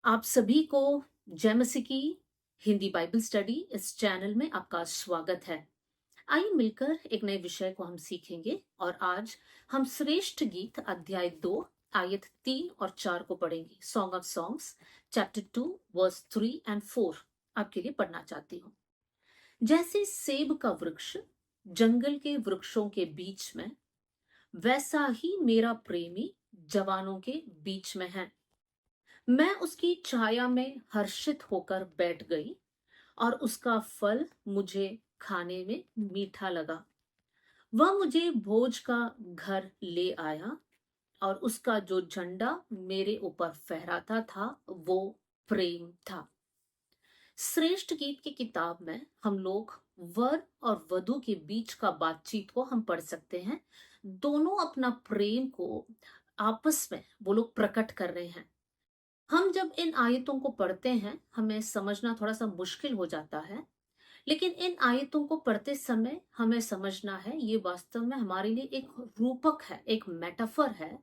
आप सभी को जय मसीह की हिंदी बाइबल स्टडी इस चैनल में आपका स्वागत है। आइए मिलकर एक नए विषय को हम सीखेंगे और आज हम श्रेष्ठ गीत अध्याय 2 आयत 3 और 4 को पढ़ेंगे। Song of Songs chapter 2 verse 3 and 4 आपके लिए पढ़ना चाहती हूँ। जैसे सेब का वृक्ष जंगल के वृक्षों के बीच में, वैसा ही मेरा प्रेमी जवानों के बीच में है। मैं उसकी छाया में हर्षित होकर बैठ गई और उसका फल मुझे खाने में मीठा लगा। वह मुझे भोज का घर ले आया और उसका जो झंडा मेरे ऊपर फहराता था वो प्रेम था। श्रेष्ठ गीत की किताब में हम लोग वर और वधु के बीच का बातचीत को हम पढ़ सकते हैं। दोनों अपना प्रेम को आपस में वो लोग प्रकट कर रहे हैं। हम जब इन आयतों को पढ़ते हैं हमें समझना थोड़ा सा मुश्किल हो जाता है, लेकिन इन आयतों को पढ़ते समय हमें समझना है ये वास्तव में हमारे लिए एक रूपक है, एक मेटाफर है,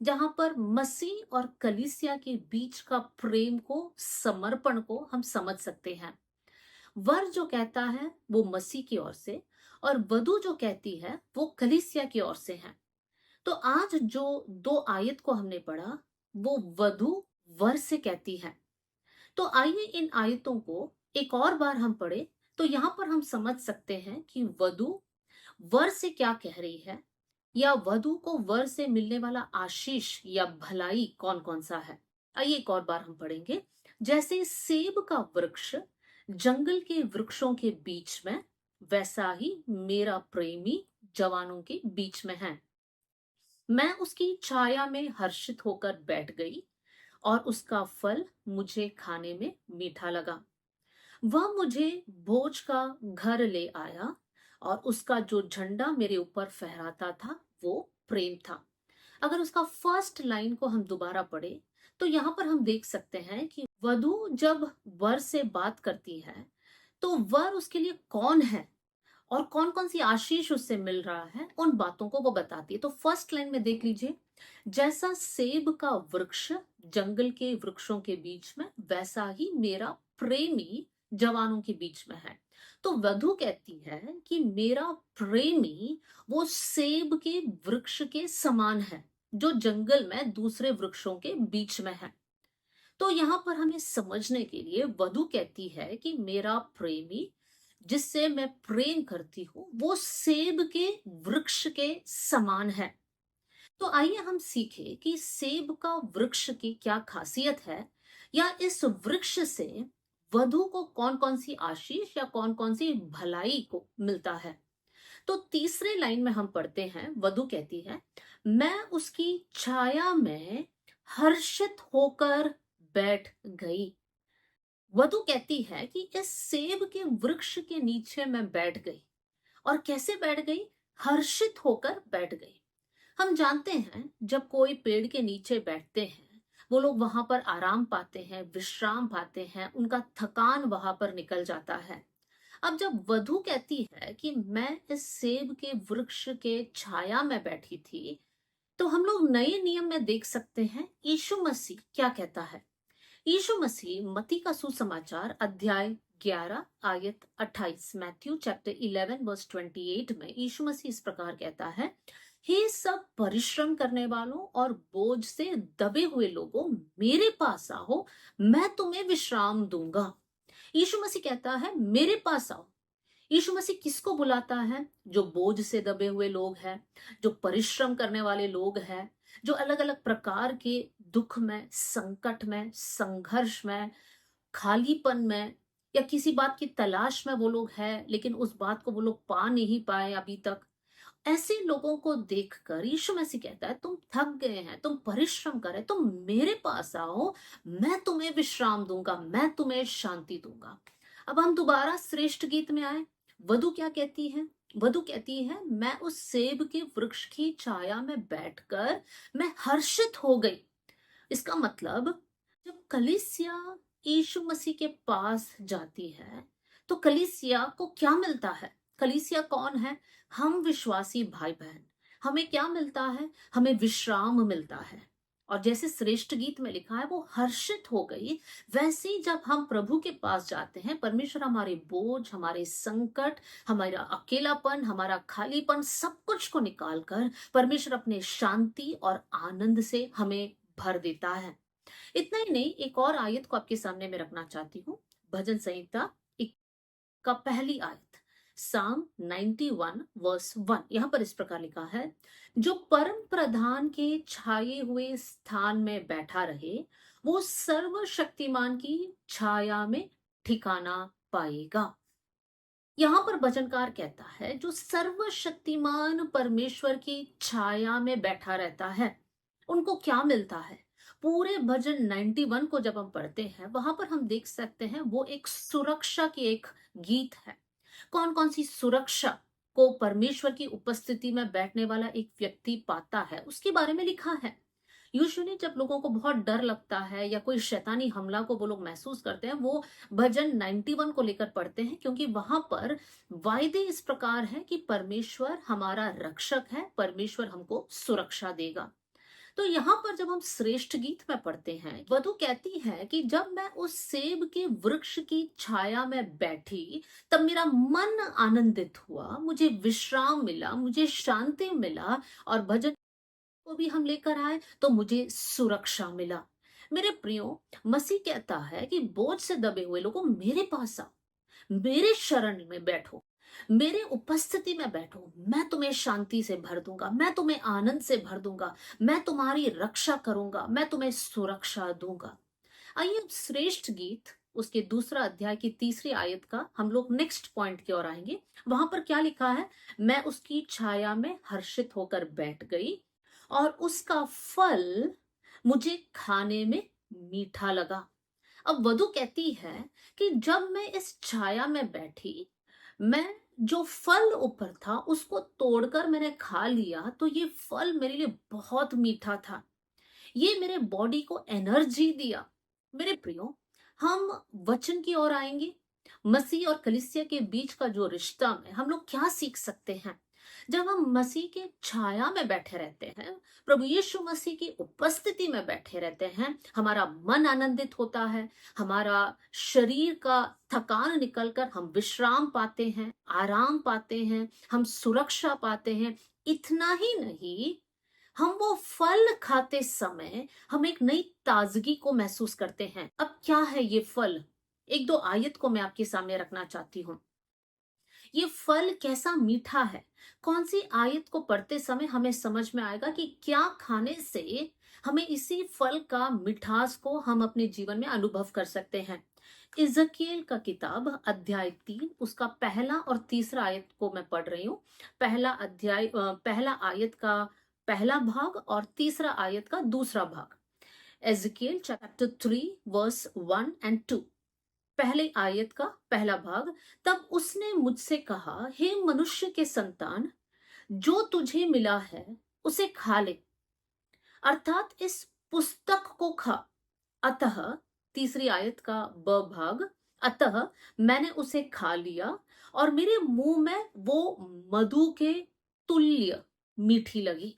जहां पर मसीह और कलीसिया के बीच का प्रेम को, समर्पण को हम समझ सकते हैं। वर जो कहता है वो मसीह की ओर से और वधु जो कहती है वो कलीसिया की ओर से है। तो आज जो दो आयत को हमने पढ़ा वो वधु वर से कहती है। तो आइए इन आयतों को एक और बार हम पढ़े तो यहां पर हम समझ सकते हैं कि वधु वर से क्या कह रही है, या वधु को वर से मिलने वाला आशीष या भलाई कौन कौन सा है। आइए एक और बार हम पढ़ेंगे। जैसे सेब का वृक्ष जंगल के वृक्षों के बीच में, वैसा ही मेरा प्रेमी जवानों के बीच में है। मैं उसकी छाया में हर्षित होकर बैठ गई और उसका फल मुझे खाने में मीठा लगा। वह मुझे भोज का घर ले आया और उसका जो झंडा मेरे ऊपर फहराता था वो प्रेम था। अगर उसका फर्स्ट लाइन को हम दोबारा पढ़े तो यहाँ पर हम देख सकते हैं कि वधु जब वर से बात करती है तो वर उसके लिए कौन है और कौन कौन सी आशीष उससे मिल रहा है, उन बातों को वो बताती है। तो फर्स्ट लाइन में देख लीजिए, जैसा सेब का वृक्ष जंगल के वृक्षों के बीच में, वैसा ही मेरा प्रेमी जवानों के बीच में है। तो वधु कहती है कि मेरा प्रेमी वो सेब के वृक्ष के समान है जो जंगल में दूसरे वृक्षों के बीच में है। तो यहां पर हमें समझने के लिए वधु कहती है कि मेरा प्रेमी जिससे मैं प्रेम करती हूँ वो सेब के वृक्ष के समान है। तो आइए हम सीखें कि सेब का वृक्ष की क्या खासियत है, या इस वृक्ष से वधु को कौन कौन सी आशीष या कौन कौन सी भलाई को मिलता है। तो तीसरे लाइन में हम पढ़ते हैं, वधु कहती है मैं उसकी छाया में हर्षित होकर बैठ गई। वधु कहती है कि इस सेब के वृक्ष के नीचे मैं बैठ गई। और कैसे बैठ गई? हर्षित होकर बैठ गई। हम जानते हैं जब कोई पेड़ के नीचे बैठते हैं वो लोग वहां पर आराम पाते हैं, विश्राम पाते हैं, उनका थकान वहां पर निकल जाता है। अब जब वधु कहती है कि मैं इस सेब के वृक्ष के छाया में बैठी थी, तो हम लोग नए नियम में देख सकते हैं यीशु मसीह क्या कहता है। यीशु मसीह मत्ती का सुसमाचार अध्याय 11 आयत 28, मैथ्यू चैप्टर 11 वर्स 28 में यीशु मसीह इस प्रकार कहता है, हे सब परिश्रम करने वालों और बोझ से दबे हुए लोगों, मेरे पास आओ, मैं तुम्हें विश्राम दूंगा। यीशु मसीह कहता है मेरे पास आओ। यीशु मसीह किसको बुलाता है? जो बोझ से दबे हुए लोग हैं, जो परिश्रम करने वाले लोग हैं, जो अलग अलग प्रकार के दुख में, संकट में, संघर्ष में, खालीपन में या किसी बात की तलाश में वो लोग हैं, लेकिन उस बात को वो लोग पा नहीं पाए अभी तक। ऐसे लोगों को देखकर यीशु मसीह कहता है तुम थक गए हैं, तुम परिश्रम कर रहे, तुम मेरे पास आओ, मैं तुम्हें विश्राम दूंगा, मैं तुम्हें शांति दूंगा। अब हम दोबारा श्रेष्ठ गीत में आए। वधु क्या कहती है? वधु कहती है मैं उस सेब के वृक्ष की छाया में बैठकर मैं हर्षित हो गई। इसका मतलब जब कलीसिया यीशु मसीह के पास जाती है तो कलीसिया को क्या मिलता है? कलीसिया कौन है? हम विश्वासी भाई बहन। हमें क्या मिलता है? हमें विश्राम मिलता है। और जैसे श्रेष्ठ गीत में लिखा है वो हर्षित हो गई, वैसे ही जब हम प्रभु के पास जाते हैं, परमेश्वर हमारे बोझ, हमारे संकट, हमारा अकेलापन, हमारा खालीपन, सब कुछ को निकालकर परमेश्वर अपने शांति और आनंद से हमें भर देता है। इतना ही नहीं, एक और आयत को आपके सामने मैं रखना चाहती हूँ। भजन संहिता का पहली आयत, साम 91 वर्स 1, यहां पर इस प्रकार लिखा है, जो परम प्रधान के छाए हुए स्थान में बैठा रहे वो सर्वशक्तिमान की छाया में ठिकाना पाएगा। यहां पर भजनकार कहता है जो सर्वशक्तिमान परमेश्वर की छाया में बैठा रहता है उनको क्या मिलता है। पूरे भजन 91 को जब हम पढ़ते हैं वहां पर हम देख सकते हैं वो एक सुरक्षा की एक गीत है। कौन कौन सी सुरक्षा को परमेश्वर की उपस्थिति में बैठने वाला एक व्यक्ति पाता है उसके बारे में लिखा है। यूजुअली जब लोगों को बहुत डर लगता है या कोई शैतानी हमला को वो लोग महसूस करते हैं, वो भजन 91 को लेकर पढ़ते हैं, क्योंकि वहां पर वायदे इस प्रकार है कि परमेश्वर हमारा रक्षक है, परमेश्वर हमको सुरक्षा देगा। तो यहाँ पर जब हम श्रेष्ठ गीत में पढ़ते हैं, वधु कहती है कि जब मैं उस सेब के वृक्ष की छाया में बैठी तब मेरा मन आनंदित हुआ, मुझे विश्राम मिला, मुझे शांति मिला, और भजन को भी हम लेकर आए तो मुझे सुरक्षा मिला। मेरे प्रियो, मसीह कहता है कि बोझ से दबे हुए लोगों मेरे पास आओ, मेरे शरण में बैठो, मेरे उपस्थिति में बैठो, मैं तुम्हें शांति से भर दूंगा, मैं तुम्हें आनंद से भर दूंगा, मैं तुम्हारी रक्षा करूंगा, मैं तुम्हें सुरक्षा दूंगा। आइए अब श्रेष्ठ गीत उसके दूसरा अध्याय की तीसरी आयत का हम लोग नेक्स्ट पॉइंट की ओर आएंगे। वहां पर क्या लिखा है, मैं उसकी छाया में हर्षित होकर बैठ गई और उसका फल मुझे खाने में मीठा लगा। अब वधु कहती है कि जब मैं इस छाया में बैठी, मैं जो फल ऊपर था उसको तोड़कर मैंने खा लिया, तो ये फल मेरे लिए बहुत मीठा था, ये मेरे बॉडी को एनर्जी दिया। मेरे प्रियो, हम वचन की ओर आएंगे। मसीह और कलीसिया के बीच का जो रिश्ता में हम लोग क्या सीख सकते हैं, जब हम मसीह के छाया में बैठे रहते हैं, प्रभु यीशु मसीह की उपस्थिति में बैठे रहते हैं, हमारा मन आनंदित होता है, हमारा शरीर का थकान निकलकर हम विश्राम पाते हैं, आराम पाते हैं, हम सुरक्षा पाते हैं। इतना ही नहीं, हम वो फल खाते समय हम एक नई ताजगी को महसूस करते हैं। अब क्या है ये फल, एक दो आयत को मैं आपके सामने रखना चाहती हूँ। ये फल कैसा मीठा है, कौन सी आयत को पढ़ते समय हमें समझ में आएगा कि क्या खाने से हमें इसी फल का मिठास को हम अपने जीवन में अनुभव कर सकते हैं। इजकियल का किताब अध्याय 3 उसका पहला और तीसरा आयत को मैं पढ़ रही हूँ। पहला आयत का पहला भाग और तीसरा आयत का दूसरा भाग। एजकियल चैप्टर 3 वर्स 1 एंड 2, पहले आयत का पहला भाग। तब उसने मुझसे कहा, हे मनुष्य के संतान, जो तुझे मिला है उसे खा ले, अर्थात इस पुस्तक को खा। अतः तीसरी आयत का ब भाग, अतः मैंने उसे खा लिया और मेरे मुंह में वो मधु के तुल्य मीठी लगी।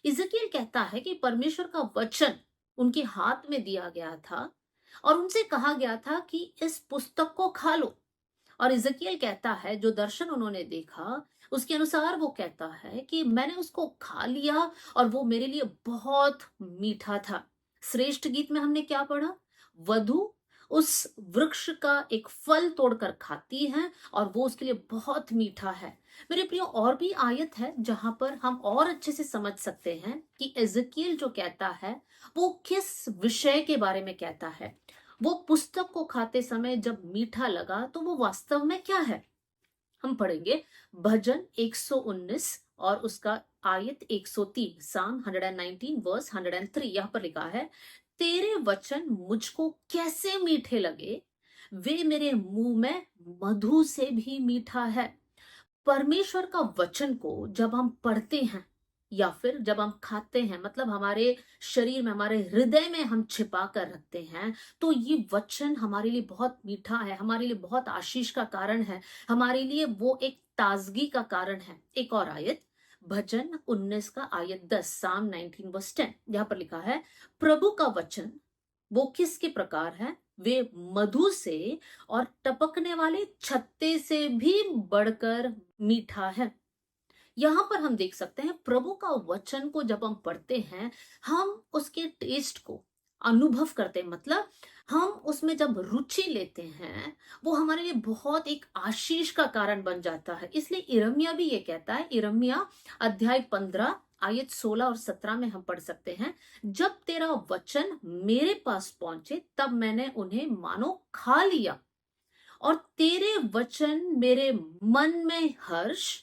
इजकियल कहता है कि परमेश्वर का वचन उनके हाथ में दिया गया था और उनसे कहा गया था कि इस पुस्तक को खा लो। और इजकियल कहता है जो दर्शन उन्होंने देखा उसके अनुसार वो कहता है कि मैंने उसको खा लिया और वो मेरे लिए बहुत मीठा था। श्रेष्ठ गीत में हमने क्या पढ़ा, वधु उस वृक्ष का एक फल तोड़कर खाती है और वो उसके लिए बहुत मीठा है। मेरे प्रियो, और भी आयत है जहां पर हम और अच्छे से समझ सकते हैं कि एजकियल जो कहता है वो किस विषय के बारे में कहता है। वो पुस्तक को खाते समय जब मीठा लगा तो वो वास्तव में क्या है, हम पढ़ेंगे भजन 119 और उसका आयत 103, साम 119 वर्स 103। यहां पर लिखा है, तेरे वचन मुझको कैसे मीठे लगे, वे मेरे मुंह में मधु से भी मीठा है। परमेश्वर का वचन को जब हम पढ़ते हैं या फिर जब हम खाते हैं, मतलब हमारे शरीर में, हमारे हृदय में हम छिपा कर रखते हैं, तो ये वचन हमारे लिए बहुत मीठा है, हमारे लिए बहुत आशीष का कारण है, हमारे लिए वो एक ताजगी का कारण है। एक और आयत, भजन 19 का आयत 10, साम 19 वर्स 10। यहाँ पर लिखा है, प्रभु का वचन वो किसके प्रकार है, वे मधु से और टपकने वाले छत्ते से भी बढ़कर मीठा है। यहाँ पर हम देख सकते हैं प्रभु का वचन को जब हम पढ़ते हैं, हम उसके टेस्ट को अनुभव करते हैं, मतलब हम उसमें जब रुचि लेते हैं, वो हमारे लिए बहुत एक आशीष का कारण बन जाता है। इसलिए इरमिया भी ये कहता है, इरमिया अध्याय 15 आयत 16 और 17 में हम पढ़ सकते हैं, जब तेरा वचन मेरे पास पहुंचे तब मैंने उन्हें मानो खा लिया, और तेरे वचन मेरे मन में हर्ष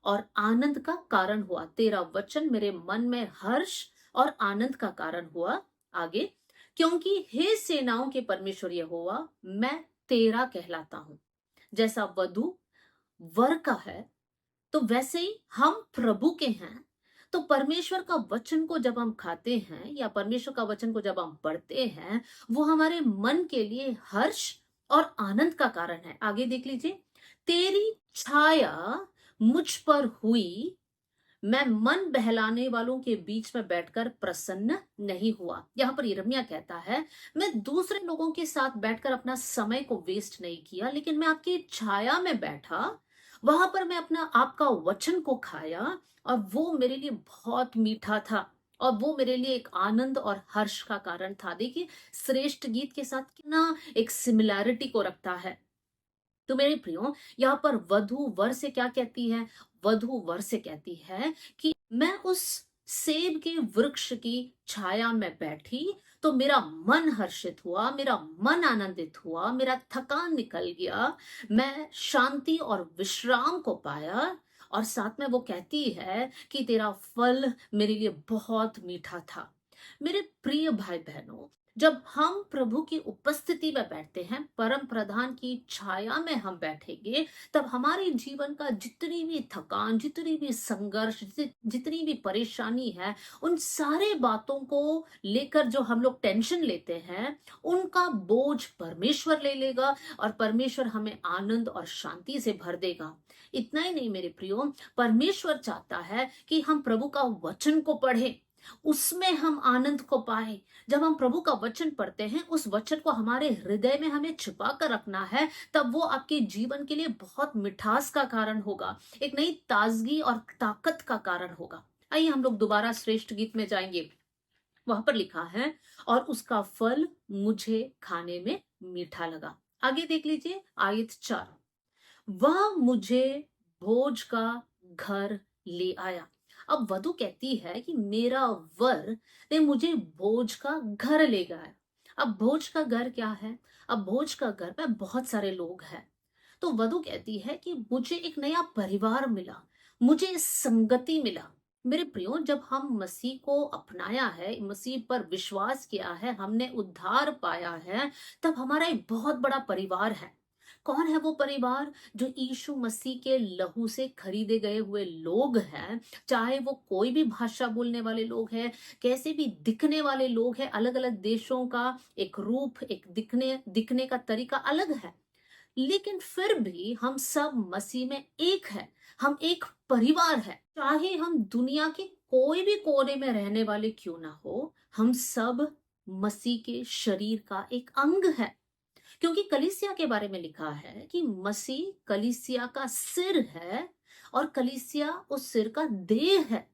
और आनंद का कारण हुआ। तेरा वचन मेरे मन में हर्ष और आनंद का कारण हुआ। आगे, क्योंकि हे सेनाओं के परमेश्वर यहोवा, मैं तेरा कहलाता हूं। जैसा वधु वर का है, तो वैसे ही हम प्रभु के हैं। तो परमेश्वर का वचन को जब हम खाते हैं या परमेश्वर का वचन को जब हम पढ़ते हैं, वो हमारे मन के लिए हर्ष और आनंद का कारण है। आगे देख लीजिए, तेरी छाया मुझ पर हुई, मैं मन बहलाने वालों के बीच में बैठकर प्रसन्न नहीं हुआ। यहां पर यिर्मयाह कहता है, मैं दूसरे लोगों के साथ बैठकर अपना समय को वेस्ट नहीं किया, लेकिन मैं आपकी छाया में बैठा, वहां पर मैं अपना आपका वचन को खाया, और वो मेरे लिए बहुत मीठा था, और वो मेरे लिए एक आनंद और हर्ष का कारण था। देखिए, श्रेष्ठ गीत के साथ कितना एक सिमिलैरिटी को रखता है। तो मेरे प्रियो, यहाँ पर वधु वर से क्या कहती है, वधु वर से कहती है कि मैं उस सेब के वृक्ष की छाया में बैठी तो मेरा मन हर्षित हुआ, मेरा मन आनंदित हुआ, मेरा थकान निकल गया, मैं शांति और विश्राम को पाया। और साथ में वो कहती है कि तेरा फल मेरे लिए बहुत मीठा था। मेरे प्रिय भाई बहनों, जब हम प्रभु की उपस्थिति में बैठते हैं, परम प्रधान की छाया में हम बैठेंगे, तब हमारे जीवन का जितनी भी थकान, जितनी भी संघर्ष, जितनी भी परेशानी है, उन सारे बातों को लेकर जो हम लोग टेंशन लेते हैं, उनका बोझ परमेश्वर ले लेगा, और परमेश्वर हमें आनंद और शांति से भर देगा। इतना ही नहीं मेरे प्रियो, परमेश्वर चाहता है कि हम प्रभु का वचन को पढ़ें, उसमें हम आनंद को पाए। जब हम प्रभु का वचन पढ़ते हैं, उस वचन को हमारे हृदय में हमें छिपा कर रखना है, तब वो आपके जीवन के लिए बहुत मिठास का कारण होगा, एक नई ताजगी और ताकत का कारण होगा। आइए हम लोग दोबारा श्रेष्ठ गीत में जाएंगे। वहां पर लिखा है, और उसका फल मुझे खाने में मीठा लगा। आगे देख लीजिए आयत 4, वह मुझे भोज का घर ले आया। अब वधु कहती है कि मेरा वर ने मुझे भोज का घर ले गया। अब भोज का घर क्या है, अब भोज का घर में बहुत सारे लोग हैं। तो वधु कहती है कि मुझे एक नया परिवार मिला, मुझे संगति मिला। मेरे प्रियो, जब हम मसीह को अपनाया है, मसीह पर विश्वास किया है, हमने उद्धार पाया है, तब हमारा एक बहुत बड़ा परिवार है। कौन है वो परिवार? जो यीशु मसीह के लहू से खरीदे गए हुए लोग हैं। चाहे वो कोई भी भाषा बोलने वाले लोग हैं, कैसे भी दिखने वाले लोग हैं, अलग अलग देशों का एक रूप, एक दिखने का तरीका अलग है, लेकिन फिर भी हम सब मसीह में एक है। हम एक परिवार है। चाहे हम दुनिया के कोई भी कोने में रहने वाले क्यों ना हो, हम सब मसीह के शरीर का एक अंग है। क्योंकि कलीसिया के बारे में लिखा है कि मसीह कलीसिया का सिर है, और कलीसिया उस सिर का देह है।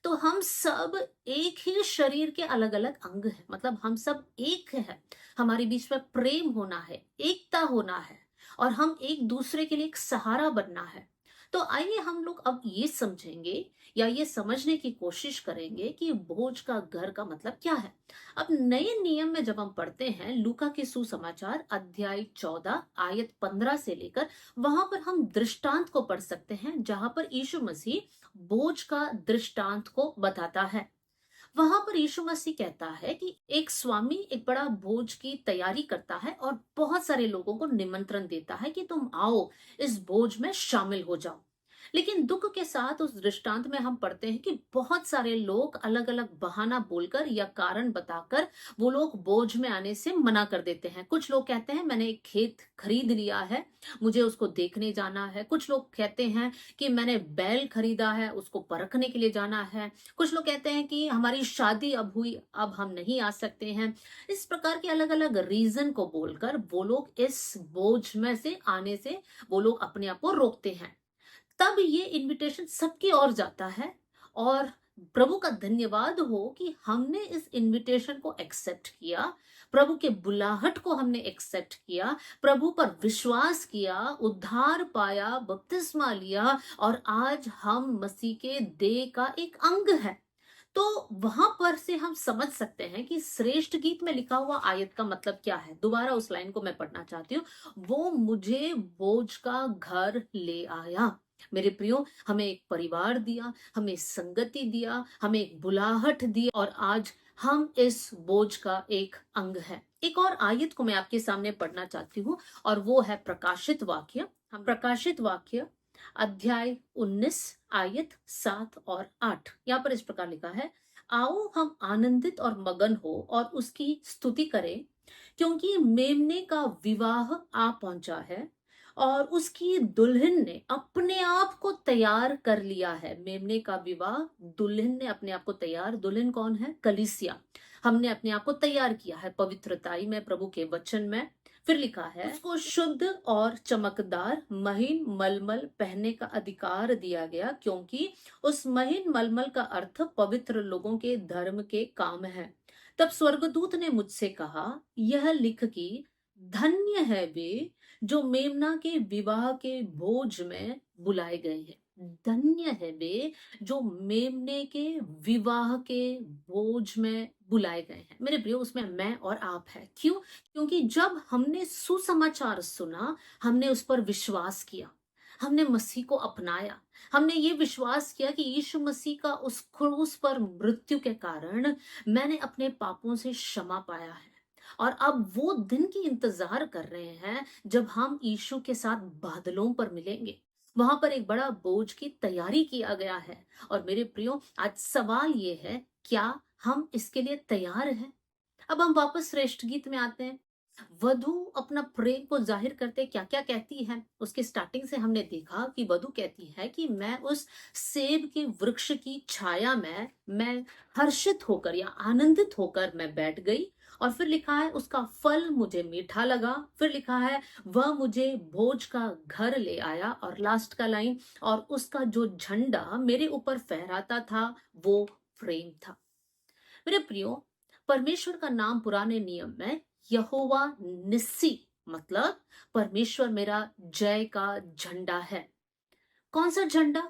तो हम सब एक ही शरीर के अलग अलग अंग हैं, मतलब हम सब एक है। हमारे बीच में प्रेम होना है, एकता होना है, और हम एक दूसरे के लिए एक सहारा बनना है। तो आइए हम लोग अब ये समझेंगे या ये समझने की कोशिश करेंगे कि भोज का घर का मतलब क्या है। अब नए नियम में जब हम पढ़ते हैं लूका के सुसमाचार अध्याय 14 आयत 15 से लेकर, वहां पर हम दृष्टांत को पढ़ सकते हैं, जहां पर यीशु मसीह भोज का दृष्टांत को बताता है। वहां पर यीशु मसीह कहता है कि एक स्वामी एक बड़ा भोज की तैयारी करता है और बहुत सारे लोगों को निमंत्रण देता है कि तुम आओ, इस भोज में शामिल हो जाओ। लेकिन दुख के साथ उस दृष्टांत में हम पढ़ते हैं कि बहुत सारे लोग अलग अलग बहाना बोलकर या कारण बताकर वो लोग बोझ में आने से मना कर देते हैं। कुछ लोग कहते हैं मैंने एक खेत खरीद लिया है, मुझे उसको देखने जाना है। कुछ लोग कहते हैं कि मैंने बैल खरीदा है, उसको परखने के लिए जाना है। कुछ लोग कहते हैं कि हमारी शादी अब हुई, अब हम नहीं आ सकते हैं। इस प्रकार के अलग अलग रीजन को बोलकर वो लोग इस बोझ में से आने से वो लोग अपने आप को रोकते हैं। तब ये इनविटेशन सबकी ओर जाता है और प्रभु का धन्यवाद हो कि हमने इस इनविटेशन को एक्सेप्ट किया, प्रभु के बुलाहट को हमने एक्सेप्ट किया, प्रभु पर विश्वास किया, उद्धार पाया, बपतिस्मा लिया और आज हम मसीह के देह का एक अंग है। तो वहां पर से हम समझ सकते हैं कि श्रेष्ठ गीत में लिखा हुआ आयत का मतलब क्या है। दोबारा उस लाइन को मैं पढ़ना चाहती हूँ। वो मुझे बोझ का घर ले आया। मेरे प्रियो, हमें एक परिवार दिया, हमें संगति दिया, हमें एक बुलाहट दी और आज हम इस बोझ का एक अंग है। एक और आयत को मैं आपके सामने पढ़ना चाहती हूँ और वो है प्रकाशित वाक्य। हम प्रकाशित वाक्य अध्याय 19 आयत 7 और 8। यहाँ पर इस प्रकार लिखा है, आओ हम आनंदित और मगन हो और उसकी स्तुति करें, क्योंकि मेमने का विवाह आ पहुंचा है और उसकी दुल्हन ने अपने आप को तैयार कर लिया है। मेमने का विवाह, दुल्हन ने अपने आप को तैयार। दुल्हन कौन है? कलीसिया। हमने अपने आप को तैयार किया है पवित्रताई में, प्रभु के वचन में। फिर लिखा है, उसको शुद्ध और चमकदार महीन मलमल पहनने का अधिकार दिया गया, क्योंकि उस महीन मलमल का अर्थ पवित्र लोगों के धर्म के काम है। तब स्वर्गदूत ने मुझसे कहा, यह लिख कि धन्य है वे जो मेमना के विवाह के भोज में बुलाए गए हैं। धन्य है वे जो मेमने के विवाह के भोज में बुलाए गए हैं। मेरे प्रियो, उसमें मैं और आप है। क्यों? क्योंकि जब हमने सुसमाचार सुना, हमने उस पर विश्वास किया, हमने मसीह को अपनाया, हमने ये विश्वास किया कि यीशु मसीह का उस क्रूस पर मृत्यु के कारण मैंने अपने पापों से क्षमा पाया है और अब वो दिन की इंतजार कर रहे हैं जब हम यीशु के साथ बादलों पर मिलेंगे। वहां पर एक बड़ा बोझ की तैयारी किया गया है और मेरे प्रियो, आज सवाल ये है, क्या हम इसके लिए तैयार हैं? अब हम वापस श्रेष्ठ गीत में आते हैं। वधु अपना प्रेम को जाहिर करते क्या क्या कहती है। उसके स्टार्टिंग से हमने देखा कि वधु कहती है कि मैं उस सेब के वृक्ष की छाया में मैं हर्षित होकर या आनंदित होकर मैं बैठ गई। और फिर लिखा है, उसका फल मुझे मीठा लगा। फिर लिखा है, वह मुझे भोज का घर ले आया। और लास्ट का लाइन, और उसका जो झंडा मेरे ऊपर फहराता था वो प्रेम था। मेरे प्रियो, परमेश्वर का नाम पुराने नियम में यहोवा निस्सी, मतलब परमेश्वर मेरा जय का झंडा है। कौन सा झंडा?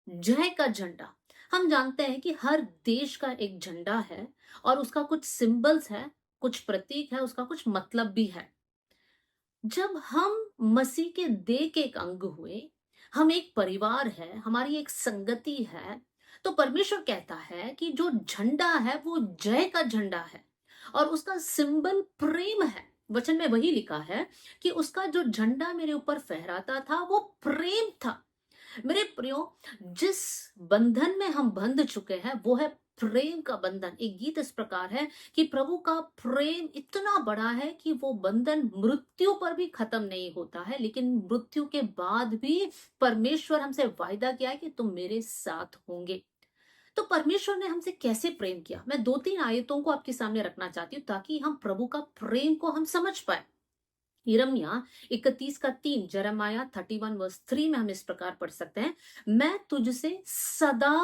जय का झंडा। हम जानते हैं कि हर देश का एक झंडा है और उसका कुछ सिंबल्स है, कुछ प्रतीक है, उसका कुछ मतलब भी है। जब हम मसीह के देह के एक अंग हुए, हम एक परिवार है, हमारी एक संगति है, तो परमेश्वर कहता है कि जो झंडा है वो जय का झंडा है और उसका सिंबल प्रेम है। वचन में वही लिखा है कि उसका जो झंडा मेरे ऊपर फहराता था वो प्रेम था। मेरे प्रियो, जिस बंधन में हम बंध चुके हैं वो है प्रेम का बंधन। एक गीत इस प्रकार है कि प्रभु का प्रेम इतना बड़ा है कि वो बंधन मृत्यु पर भी खत्म नहीं होता है, लेकिन मृत्यु के बाद भी परमेश्वर हमसे वायदा किया है कि तुम मेरे साथ होंगे। तो परमेश्वर ने हमसे कैसे प्रेम किया, मैं 2-3 आयतों को आपके सामने रखना चाहती हूँ ताकि हम प्रभु का प्रेम को हम समझ पाए। यिर्मयाह 31:3, जरमाया 31:3 में हम इस प्रकार पढ़ सकते हैं, मैं तुझसे सदा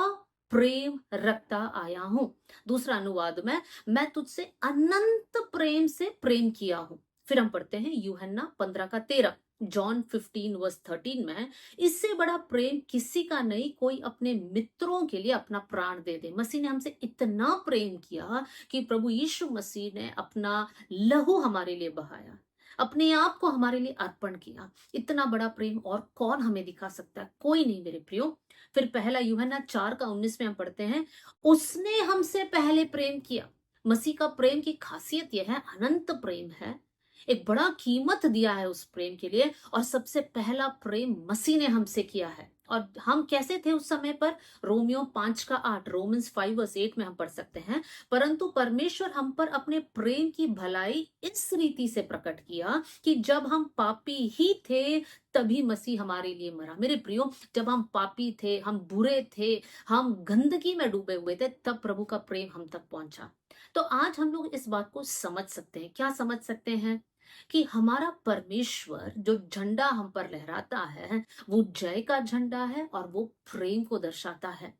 प्रेम रखता आया हूं। दूसरा अनुवाद में, मैं तुझसे अनंत प्रेम से प्रेम किया हूं। फिर हम पढ़ते हैं यूहन्ना 15:13, जॉन 15:13 में, इससे बड़ा प्रेम किसी का नहीं, कोई अपने मित्रों के लिए अपना प्राण दे दे। मसीह ने हमसे इतना प्रेम किया कि प्रभु यीशु मसीह ने अपना लहू हमारे लिए बहाया, अपने आप को हमारे लिए अर्पण किया। इतना बड़ा प्रेम और कौन हमें दिखा सकता है? कोई नहीं मेरे प्रियो। फिर पहला यूहन्ना 4:19 में हम पढ़ते हैं, उसने हमसे पहले प्रेम किया। मसीह का प्रेम की खासियत यह है, अनंत प्रेम है, एक बड़ा कीमत दिया है उस प्रेम के लिए और सबसे पहला प्रेम मसीह ने हमसे किया है। और हम कैसे थे उस समय पर? रोमियो 5 का 8, रोमन्स 5 वर्स 8 में हम पढ़ सकते हैं, परंतु परमेश्वर हम पर अपने प्रेम की भलाई इस रीति से प्रकट किया कि जब हम पापी ही थे तभी मसीह हमारे लिए मरा। मेरे प्रियो, जब हम पापी थे, हम बुरे थे, हम गंदगी में डूबे हुए थे, तब प्रभु का प्रेम हम तक पहुंचा। तो आज हम लोग इस बात को समझ सकते हैं। क्या समझ सकते हैं? कि हमारा परमेश्वर जो झंडा हम पर लहराता है, वो जय का झंडा है और वो प्रेम को दर्शाता है।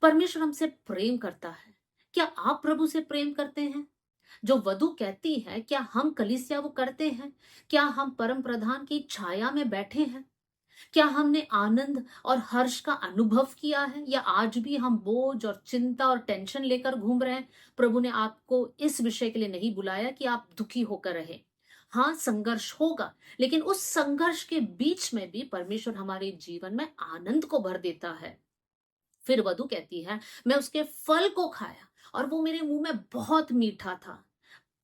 परमेश्वर हमसे प्रेम करता है। क्या आप प्रभु से प्रेम करते हैं? जो वधु कहती है, क्या हम कलीसिया वो करते हैं? क्या हम परम प्रधान की छाया में बैठे हैं? क्या हमने आनंद और हर्ष का अनुभव किया है, या आज भी हम बोझ और चिंता और टेंशन लेकर घूम रहे हैं? प्रभु ने आपको इस विषय के लिए नहीं बुलाया कि आप दुखी होकर रहे। हाँ, संघर्ष होगा, लेकिन उस संघर्ष के बीच में भी परमेश्वर हमारे जीवन में आनंद को भर देता है। फिर वधु कहती है, मैं उसके फल को खाया और वो मेरे मुंह में बहुत मीठा था।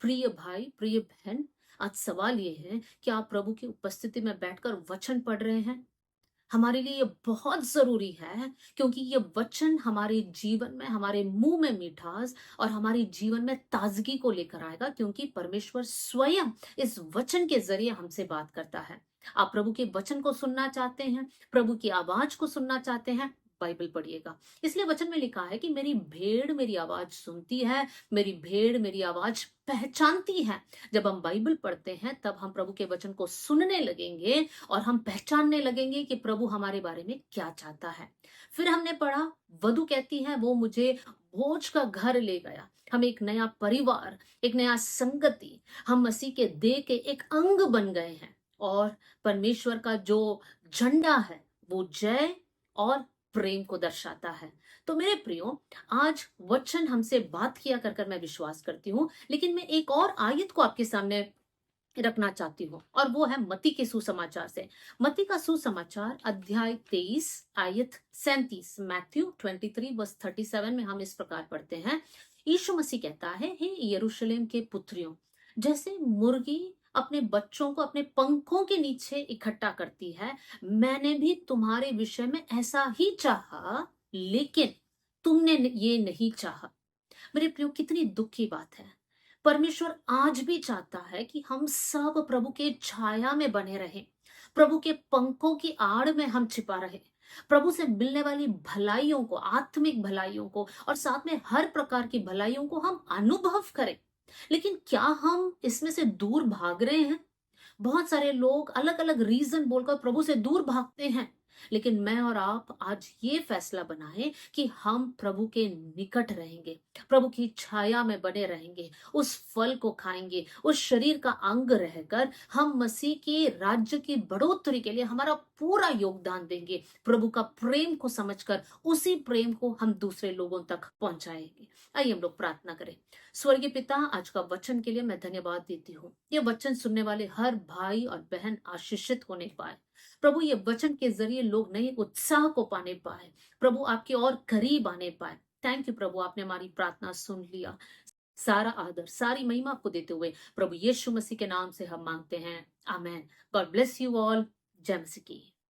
प्रिय भाई, प्रिय बहन, आज सवाल ये है कि आप प्रभु की उपस्थिति में बैठकर वचन पढ़ रहे हैं? हमारे लिए ये बहुत जरूरी है, क्योंकि ये वचन हमारे जीवन में, हमारे मुंह में मिठास और हमारे जीवन में ताजगी को लेकर आएगा, क्योंकि परमेश्वर स्वयं इस वचन के जरिए हमसे बात करता है। आप प्रभु के वचन को सुनना चाहते हैं, प्रभु की आवाज को सुनना चाहते हैं, बाइबल पढ़िएगा। इसलिए वचन में लिखा है कि मेरी भेड़ मेरी आवाज सुनती है, मेरी भेड़ मेरी आवाज पहचानती है। जब हम बाइबल पढ़ते हैं तब हम प्रभु के वचन को सुनने लगेंगे और हम पहचानने लगेंगे कि प्रभु हमारे बारे में क्या चाहता है। फिर हमने पढ़ा, वधु कहती है वो मुझे भोज का घर ले गया। हम एक नया परिवार, एक नया संगति, हम मसीह के देह के एक अंग बन गए हैं। और परमेश्वर का जो झंडा है वो जय और प्रेम को दर्शाता है। तो मेरे प्रियो, आज वचन हमसे बात किया कर कर मैं विश्वास करती हूँ, लेकिन मैं एक और आयत को आपके सामने रखना चाहती हूँ, और वो है मत्ती के सुसमाचार से। मत्ती का सुसमाचार अध्याय 23 आयत 37, मैथ्यू 23 वर्स 37 में हम इस प्रकार पढ़ते हैं। यीशु मसीह कहता है, हे यरूशलेम के पुत्रियों, जैसे मुर्गी अपने बच्चों को अपने पंखों के नीचे इकट्ठा करती है, मैंने भी तुम्हारे विषय में ऐसा ही चाहा, लेकिन तुमने ये नहीं चाहा। मेरे प्रियो, कितनी दुख की बात है। परमेश्वर आज भी चाहता है कि हम सब प्रभु के छाया में बने रहें, प्रभु के पंखों की आड़ में हम छिपा रहे, प्रभु से मिलने वाली भलाइयों को, आत्मिक भलाइयों को और साथ में हर प्रकार की भलाइयों को हम अनुभव करें। लेकिन क्या हम इसमें से दूर भाग रहे हैं? बहुत सारे लोग अलग अलग रीजन बोलकर प्रभु से दूर भागते हैं, लेकिन मैं और आप आज ये फैसला बनाएं कि हम प्रभु के निकट रहेंगे, प्रभु की छाया में बने रहेंगे, उस फल को खाएंगे, उस शरीर का अंग रहकर हम मसीह के राज्य की बढ़ोतरी के लिए हमारा पूरा योगदान देंगे। प्रभु का प्रेम को समझकर उसी प्रेम को हम दूसरे लोगों तक पहुंचाएंगे। आइए हम लोग प्रार्थना करें। स्वर्गीय पिता, आज का वचन के लिए मैं धन्यवाद देती हूँ। ये वचन सुनने वाले हर भाई और बहन आशीषित होने पाए। प्रभु, ये वचन के जरिए लोग नए उत्साह को पाने पाए, प्रभु आपके और करीब आने पाए। थैंक यू प्रभु, आपने हमारी प्रार्थना सुन लिया। सारा आदर, सारी महिमा आपको देते हुए प्रभु यीशु मसीह के नाम से हम मांगते हैं, amen. God bless you all. जय मसीह की।